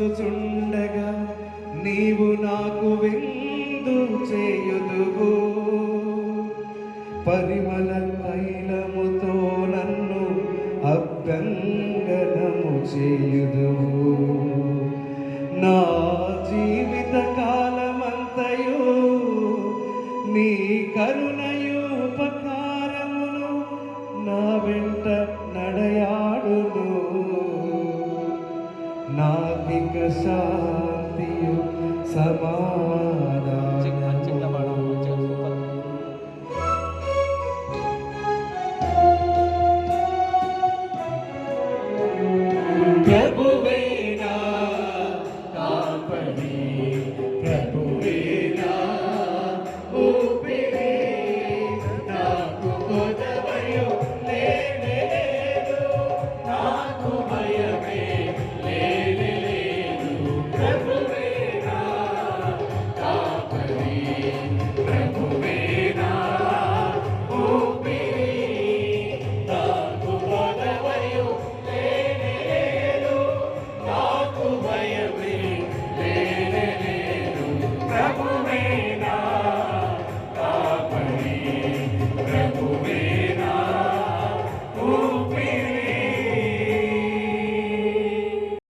చూచుచుండగా నీవు నాకు విందు చేయుదువు, పరిమళ తైలముతో నన్ను అభ్యంగనము చేయుదువు. నా జీవిత కాలమంతయు నీ కరుణయు ఉపకారమును నా వెంట నడయాడును. నాకిక శాంతియు సమాధానము.